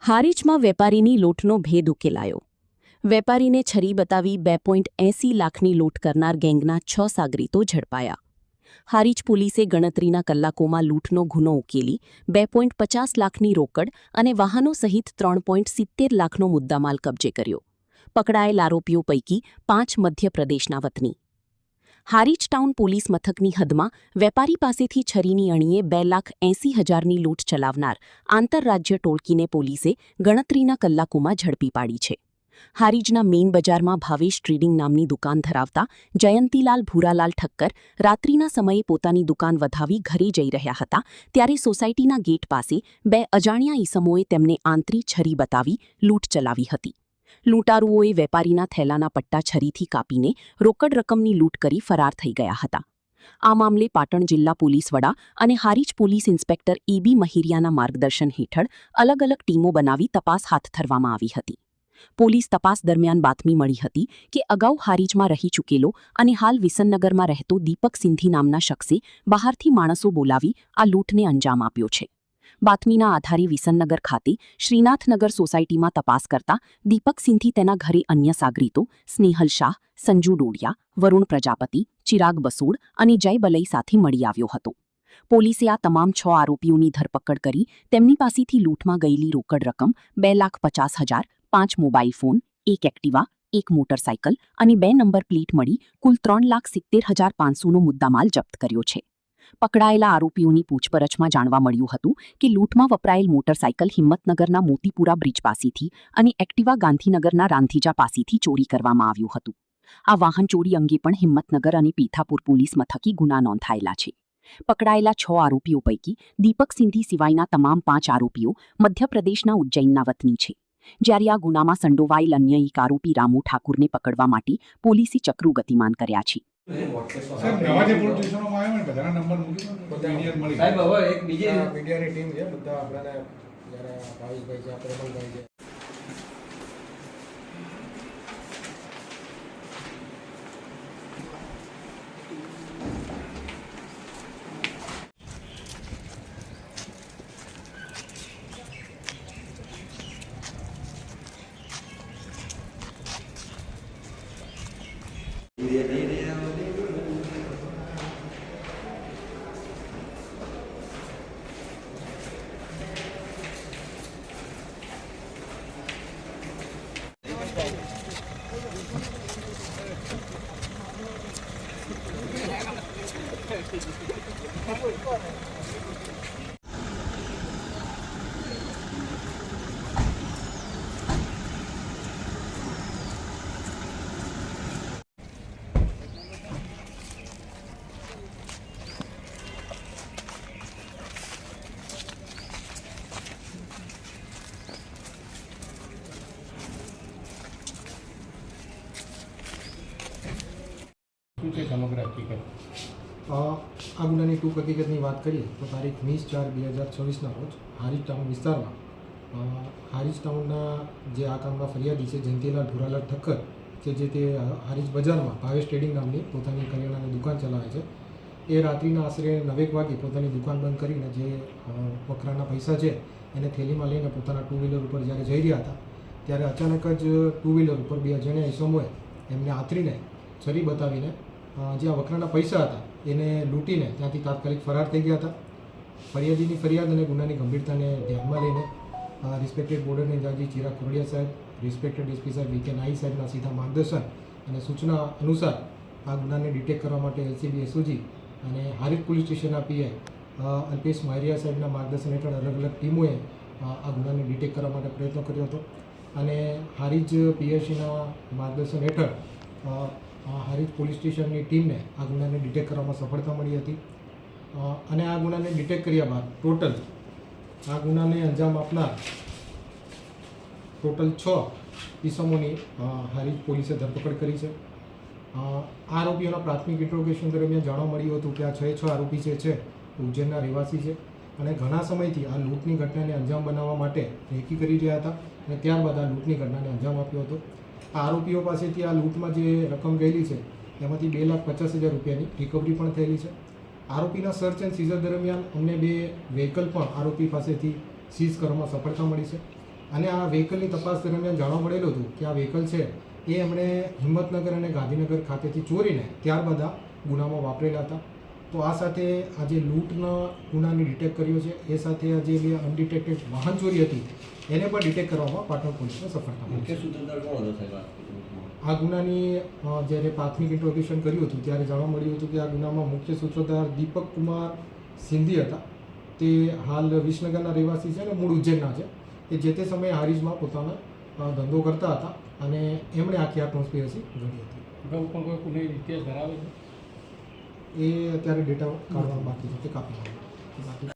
હારીજમાં વેપારીની લૂંટનો ભેદ ઉકેલાયો. વેપારીને છરી બતાવી 2.80 લાખની લૂંટ કરનાર ગેંગના 6 સાગરીતો ઝડપાયા. હારીજ પોલીસે ગણતરીના કલાકોમાં લૂંટનો ગુનો ઉકેલી 2.50 લાખની રોકડ અને વાહનો સહિત 3.70 લાખનો મુદ્દામાલ કબજે કર્યો. પકડાયેલ આરોપીઓ પૈકી 5 મધ્યપ્રદેશના વતની. હારીજ ટાઉન પોલીસ મથકની હદમાં વેપારી પાસેથી છરીની અણીએ 2,80,000ની લૂંટ ચલાવનાર આંતરરાજ્ય ટોળકીને પોલીસે ગણતરીના કલાકોમાં ઝડપી પાડી છે. હારીજના મેઇન બજારમાં ભાવેશ ટ્રેડિંગ નામની દુકાન ધરાવતા જયંતીલાલ ભૂરાલાલ ઠક્કર રાત્રિના સમયે પોતાની દુકાન વધાવી ઘરે જઈ રહ્યા હતા ત્યારે સોસાયટીના ગેટ પાસે 2 અજાણ્યા ઈસમોએ તેમને આંતરી છરી બતાવી લૂંટ ચલાવી હતી. લૂંટારુઓએ વેપારીના થેલાના પટ્ટા છરીથી કાપીને રોકડ રકમની લૂંટ કરી ફરાર થઈ ગયા હતા. આ મામલે પાટણ જિલ્લા પોલીસ વડા અને હારીજ પોલીસ ઇન્સ્પેક્ટર EB મહિરિયાના માર્ગદર્શન હેઠળ અલગ અલગ ટીમો બનાવી તપાસ હાથ ધરવામાં આવી હતી. પોલીસ તપાસ દરમિયાન બાતમી મળી હતી કે અગાઉ હારીજમાં રહી ચૂકેલો અને હાલ વિસનનગરમાં રહેતો દીપક સિંધી નામના શખ્સે બહારથી માણસો બોલાવી આ લૂંટને અંજામ આપ્યો છે. બાતમીના આધારે વિસનનગર ખાતે શ્રીનાથનગર સોસાયટીમાં તપાસ કરતા દીપક સિંધી તેના ઘરે અન્ય સાગરીતો સ્નેહલ શાહ, સંજુ ડોડિયા, વરુણ પ્રજાપતિ, ચિરાગ બસોડ અને જય બલઈ સાથે મળી આવ્યો હતો. પોલીસે આ તમામ 6 આરોપીઓની ધરપકડ કરી તેમની પાસેથી લૂંટમાં ગયેલી રોકડ રકમ 2,50,000, 5 મોબાઈલ ફોન, 1 એક્ટિવા, 1 મોટરસાયકલ અને 2 નંબર પ્લેટ મળી કુલ 3,70,500નો મુદ્દામાલ જપ્ત કર્યો છે. પકડાયેલા આરોપીઓની પૂછપરછમાં જાણવા મળ્યું હતું કે લૂંટમાં વપરાયેલ મોટરસાયકલ હિંમતનગરના મોતીપુરા બ્રિજ પાસેથી અને એક્ટિવા ગાંધીનગરના રાંધીજા પાસેથી ચોરી કરવામાં આવ્યું હતું. આ વાહન ચોરી અંગે પણ હિંમતનગર અને પીથાપુર પોલીસ મથકે ગુના નોંધાયેલા છે. પકડાયેલા 6 આરોપીઓ પૈકી દીપક સિંધી સિવાયના તમામ 5 આરોપીઓ મધ્યપ્રદેશના ઉજ્જૈનના વતની છે. જ્યારે આ ગુનામાં સંડોવાયેલ અન્ય એક આરોપી રામુ ઠાકુરને પકડવા માટે પોલીસે ચક્રો ગતિમાન કર્યા છે. સાહેબ નવા જે પોલીસ સ્ટેશનોમાં આવ્યા ને બધાના નંબર મૂકી મીડિયા મળી સાહેબ હવે એક બીજી મીડિયાની ટીમ છે બધા આપણાને જ્યારે ભાવિકભાઈ છે આપણે રમણભાઈ છે. સમગ્ર હકીકત આ ગુનાની ટૂંક હકીકતની વાત કરીએ તો તારીખ 20/4/2026ના રોજ હારીજ ટાઉન વિસ્તારમાં હારીજ ટાઉનના જે આ કામના ફરિયાદી છે જયંતીલાલ ભૂરાલાલ ઠક્કર કે જે તે હારીજ બજારમાં ભાવેશ ટ્રેડિંગ નામની પોતાની કરિયાણાની દુકાન ચલાવે છે. એ રાત્રિના આશરે 9 વાગે પોતાની દુકાન બંધ કરીને જે વકરાના પૈસા છે એને થેલીમાં લઈને પોતાના 2 વ્હીલર ઉપર જ્યારે જઈ રહ્યા હતા ત્યારે અચાનક જ 2 વ્હીલર ઉપર 2 અજાણ્યા ઈસમોએ એમને આથરીને છરી બતાવીને જે આ વકરાના પૈસા હતા એને લૂંટીને ત્યાંથી તાત્કાલિક ફરાર થઈ ગયા હતા. ફરિયાદીની ફરિયાદ અને ગુનાની ગંભીરતાને ધ્યાનમાં લઈને રિસ્પેક્ટેડ બોર્ડર ઇન્ચાર્જી ચિરાગ કોરડિયા સાહેબ, રિસ્પેક્ટેડ SP સાહેબ VK નાઈ સાહેબના સીધા માર્ગદર્શન અને સૂચના અનુસાર આ ગુનાને ડિટેક્ટ કરવા માટે LCB SOG અને હારીજ પોલીસ સ્ટેશનના PI અલ્પેશ મહિરિયા સાહેબના માર્ગદર્શન હેઠળ અલગ અલગ ટીમોએ આ ગુનાને ડિટેક્ટ કરવા માટે પ્રયત્ન કર્યો હતો અને હારીજ PSCના માર્ગદર્શન હેઠળ હારીજ પોલીસ સ્ટેશનની ટીમને આ ગુનાને ડિટેક્ટ કરવામાં સફળતા મળી હતી અને આ ગુનાને ડિટેક્ટ કર્યા બાદ ટોટલ આ ગુનાને અંજામ આપનાર ટોટલ 6 ઈસમોની હારીજ પોલીસે ધરપકડ કરી છે. આરોપીઓના પ્રાથમિક ઇન્ટ્રોગેશન દરમિયાન જાણવા મળ્યું હતું કે આ 6 આરોપી છે ઉજ્જૈનના રહેવાસી છે અને ઘણા સમયથી આ લૂંટની ઘટનાને અંજામ બનાવવા માટે રેકી કરી રહ્યા હતા અને ત્યારબાદ આ લૂંટની ઘટનાને અંજામ આપ્યો હતો. આરોપીઓ પાસેથી આ લૂંટમાં જે રકમ ગયેલી છે એમાંથી 2,50,000 રૂપિયાની રિકવરી પણ થયેલી છે. આરોપીના સર્ચ એન્ડ સીઝર દરમિયાન અમને 2 વ્હીકલ પણ આરોપી પાસેથી સીઝ કરવામાં સફળતા મળી છે અને આ વ્હીકલની તપાસ દરમિયાન જાણવા મળેલું હતું કે આ વ્હીકલ છે એ એમણે હિંમતનગર અને ગાંધીનગર ખાતેથી ચોરીને ત્યારબાદ આ ગુનામાં વાપરેલા હતા. તો આ સાથે આ જે લૂંટના ગુનાને ડિટેક્ટ કર્યો છે, એ સાથે આ જે અનડિટેક્ટેડ વાહન ચોરી હતી એને પણ ડિટેક્ટ કરવામાં પાટણ પોલીસને સફળતા મળી છે. આ ગુનાની જ્યારે પ્રાથમિક ઇન્ટ્રોગેશન કર્યું હતું ત્યારે જાણવા મળ્યું હતું કે આ ગુનામાં મુખ્ય સૂત્રધાર દીપક કુમાર સિંધી હતા. તે હાલ વિસનગરના રહેવાસી છે અને મૂળ ઉજ્જૈનના છે. એ જે તે સમયે હારીજમાં પોતાનો ધંધો કરતા હતા અને એમણે આખી આ કોન્સ્પિરસી ઘડી હતી. એ અત્યારે ડેટા કાઢવાનું બાકી છે, તે કાપી નાખ્યું.